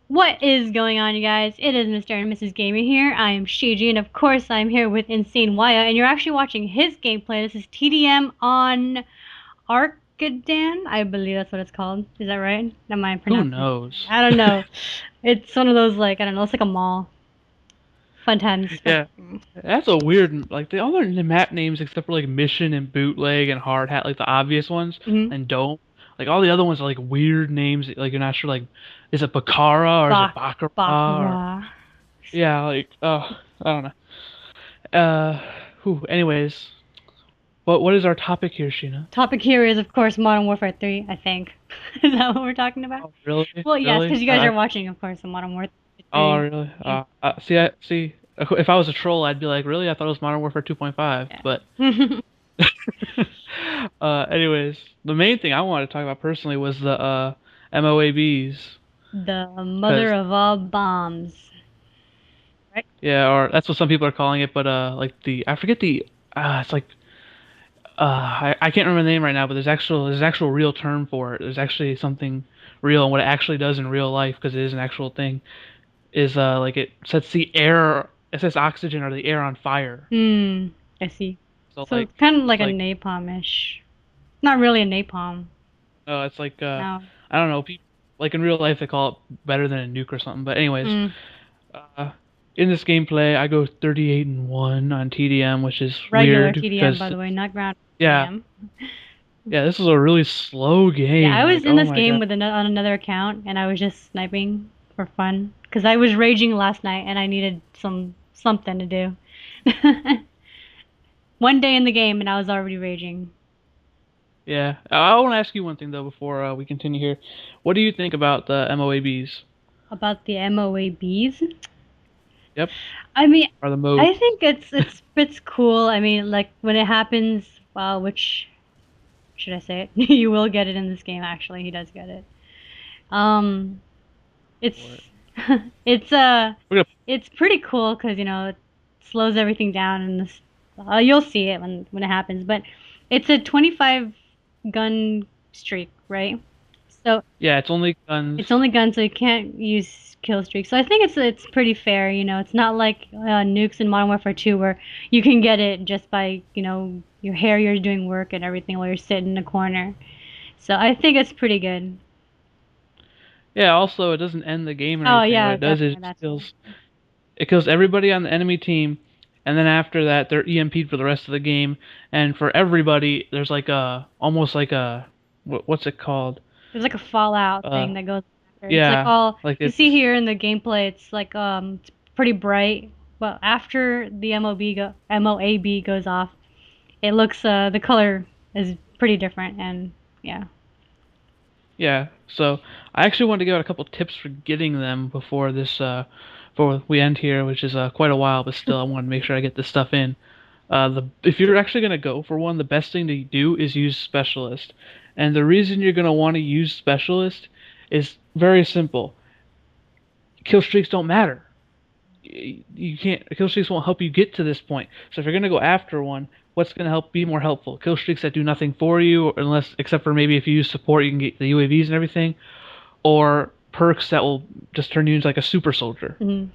What is going on, you guys? It is Mr. and Mrs. Gamer here. I am Shiji, and of course, I'm here with InsaneWaya, and you're actually watching his gameplay. This is TDM on Arcadan. I believe that's what it's called. Is that right? Am I Who pronouncing it? knows? I don't know. It's one of those, like, I don't know, it's like a mall. Fun times. Fun Yeah, times. that's a weird. Like they all are the map names except for like Mission and Bootleg and Hard Hat, like the obvious ones, Mm-hmm. and Dome. Like all the other ones are like weird names. Like you're not sure. Like is it Bakara or is it Baccarat or Baccarat. yeah. Like I don't know. Anyways, what is our topic here, Sheena? Topic here is, of course, Modern Warfare 3, I think. Is that what we're talking about? Oh really? Well, yes, Really? because you guys are watching, of course, the Modern Warfare Oh 3 really? game. See, see. If I was a troll, I'd be like, really? I thought it was Modern Warfare 2.5, but. Yeah. Anyways, the main thing I wanted to talk about personally was the MOABs, The mother because of all bombs, right? yeah, or that's what some people are calling it, but like I forget it's like I can't remember the name right now, but there's actual real term for it. There's actually something real, and what it actually does in real life, because it is an actual thing, is like it sets oxygen or the air on fire. Hmm, I see. So So like it's kind of like it's a like napalm-ish. Not really a napalm. it's like No. I don't know, people like in real life they call it better than a nuke or something. But anyways. Mm, Uh, in this gameplay, I go 38 and 1 on TDM, which is regular weird TDM, by because the way, not ground yeah, TDM. yeah, this is a really slow Yeah, I game. was Like, in oh this my game God. with on another account, and I was just sniping for fun because I was raging last night, and I needed something to do. One day in the game, and I was already raging. Yeah, I want to ask you one thing though before we continue here. What do you think about the MOABs? About the M.O.A.Bs. Yep, I mean, or the I MOABs? think it's cool. I mean, like when it happens, well, which should I say it? You will get it in this game. Actually, he does get it. Um, it's What? it's We're gonna. it's pretty cool because it slows everything down, and this you'll see it when it happens. But it's a 25 gun streak, right? So Yeah, it's only guns. it's only guns, so you can't use kill streaks. So I think it's pretty fair. It's not like nukes in Modern Warfare 2 where you can get it just by your hair, you're doing work and everything while you're sitting in a corner. So I think it's pretty good. Yeah. Also, it doesn't end the game or Oh anything. What yeah, it does is definitely. That's it kills everybody on the enemy team, and then after that they're EMP'd for the rest of the game. And for everybody, there's like a almost like a what's it called? there's like a Fallout Uh, thing that goes after. It's like yeah, all like you it's see here in the gameplay. It's like it's pretty bright, but after the MOAB goes off, it looks the color is pretty different, and yeah. yeah. So I actually wanted to give out a couple tips for getting them before this before we end here, which is quite a while, but still I want to make sure I get this stuff in. The if you're actually gonna go for one, the best thing to do is use specialist, and the reason you're gonna want to use specialist is very simple. Kill streaks don't matter. You can't kill streaks won't help you get to this point. So if you're gonna go after one, what's gonna help be more helpful? Kill streaks that do nothing for you, unless except for maybe if you use support, you can get the UAVs and everything, or perks that will just turn you into like a super soldier. Mhm.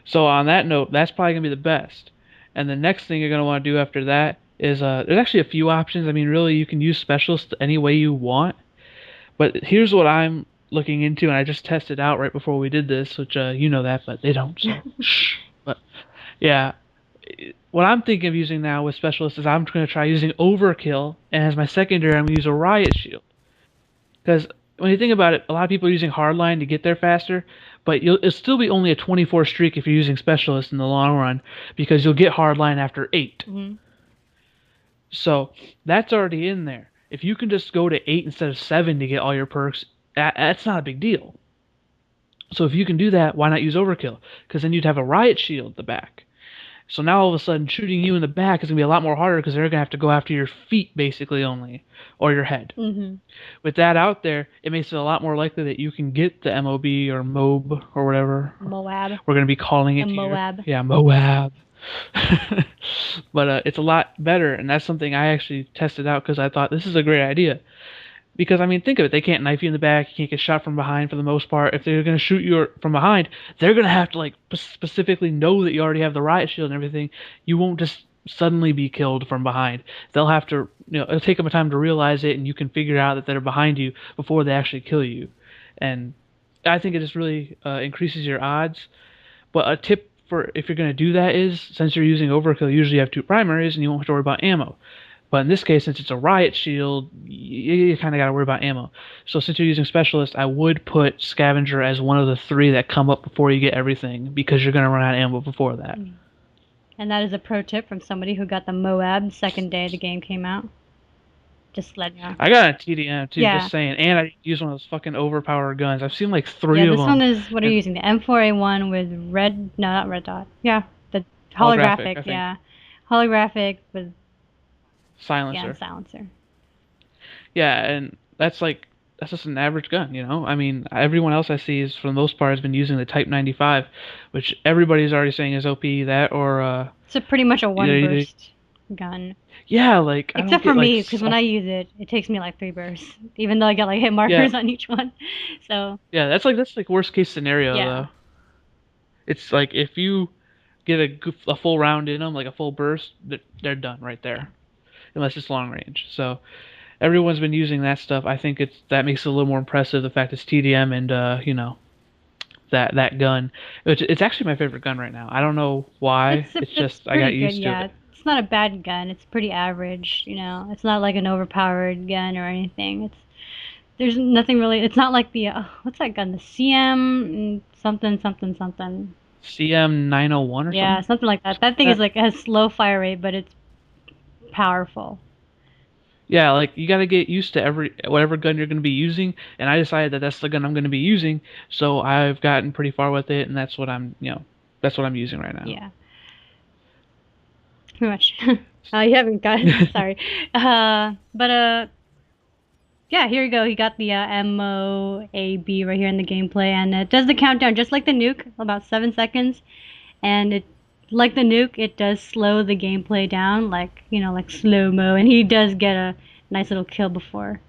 So on that note, that's probably gonna be the best. And the next thing you're gonna want to do after that is there's actually a few options. I mean, really, you can use specialists any way you want. But here's what I'm looking into, and I just tested out right before we did this, which you know that, but they don't. So shh. But yeah, what I'm thinking of using now with specialists is I'm going to try using overkill, and as my secondary, I'm going to use a riot shield. Because when you think about it, a lot of people are using hardline to get there faster, but it'll still be only a 24 streak if you're using specialist in the long run, because you'll get hardline after 8. Mhm. So that's already in there. If you can just go to 8 instead of 7 to get all your perks, that's not a big deal. So if you can do that, why not use overkill? Because then you'd have a riot shield at the back. So now all of a sudden, shooting you in the back is gonna be a lot more harder because they're gonna have to go after your feet basically only, or your head. Mhm. With that out there, it makes it a lot more likely that you can get the MOB or MOB or whatever Moab. we're gonna be calling The it here. Moab. Yeah, MOAB. But it's a lot better, and that's something I actually tested out because I thought this is a great idea. Because I mean, think of it. They can't knife you in the back. You can't get shot from behind for the most part. If they're gonna shoot you from behind, they're gonna have to like specifically know that you already have the riot shield and everything. You won't just suddenly be killed from behind. They'll have to, it'll take them a time to realize it, and you can figure out that they're behind you before they actually kill you. And I think it just really increases your odds. But a tip for if you're gonna do that is, since you're using overkill, you usually have two primaries, and you won't have to worry about ammo. But in this case, since it's a riot shield, you kind of got to worry about ammo. So since you're using specialist, I would put scavenger as one of the three that come up before you get everything, because you're going to run out of ammo before that. And that is a pro tip from somebody who got the M.O.A.B the second day the game came out. Just let you know. I got a TDM too, Yeah. just saying, and I use one of those fucking overpowered guns. I've seen like Yeah, three of this one them, is, what are you and using? The M4A1 with red, no, not red dot. Yeah, the holographic, holographic, I think, yeah. Holographic with, yeah, and silencer. silencer. Yeah, and that's just an average gun, you know. I mean, everyone else I see is for the most part has been using the Type 95, which everybody's already saying is OP. That or It's a pretty much a one either, burst gun. yeah, like I don't Except for get like me, because when I use it, it takes me like 3 bursts, even though I get like hit yeah, markers on each one. So, yeah, that's like worst case scenario yeah. though. It's like if you get a full round in them, like a full burst, they're done right there, unless it's long range. So everyone's been using that stuff. I think that makes it a little more impressive. The fact it's TDM and that gun, which it's actually my favorite gun right now. I don't know why. It's It's just I pretty got good, used to yeah. it. It's not a bad gun. It's pretty average, you know. It's not like an overpowered gun or anything. There's nothing really. It's not like the what's that gun? The CM something something something. CM 901 or Yeah, something. something like that. That thing is That like has slow fire rate, but it's powerful. Yeah, like you got to get used to every whatever gun you're going to be using, and I decided that that's the gun I'm going to be using, so I've gotten pretty far with it, and that's what I'm using right now. Yeah, pretty much. You haven't gotten. Sorry. But yeah, here you go. You got the M.O.A.B right here in the gameplay, and it does the countdown just like the nuke, about 7 seconds, and it. Like the nuke, it does slow the gameplay down, like, you know, like slow mo, and he does get a nice little kill before.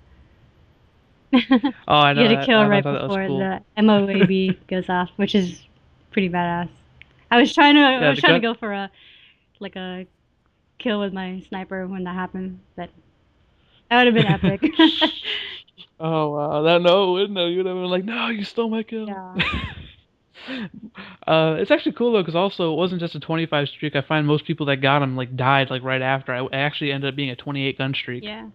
Oh, I You know get a that. kill I right thought that was before cool. the M.O.A.B goes off, which is pretty badass. I Yeah, was the trying to gun. go for a kill with my sniper when that happened, but that would have been epic. Oh wow, that no, no, you'd have been like, no, you stole my kill. Yeah. It's actually cool though, because also it wasn't just a 25 streak. I find most people that got him like died like right after. I actually ended up being a 28 gun streak. Yeah.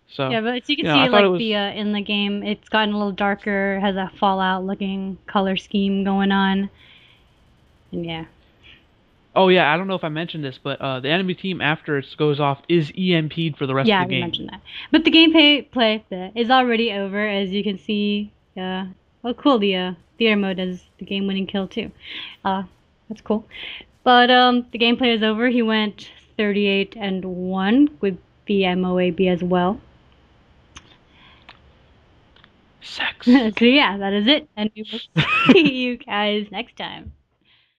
So, Yeah, but as you can I see, thought it like was. in the game, it's gotten a little darker, has a Fallout looking color scheme going on, and yeah, Oh yeah, I don't know if I mentioned this, but the enemy team after it goes off is EMP'd for the rest of yeah, the you game. mentioned that. But the gameplay play is already over, as you can see. Oh, cool! The theater mode does the game-winning kill too. Uh, that's cool. But the gameplay is over. He went 38-1 with the M.O.A.B as well. Sex. So yeah, that is it, and we will see you guys next time.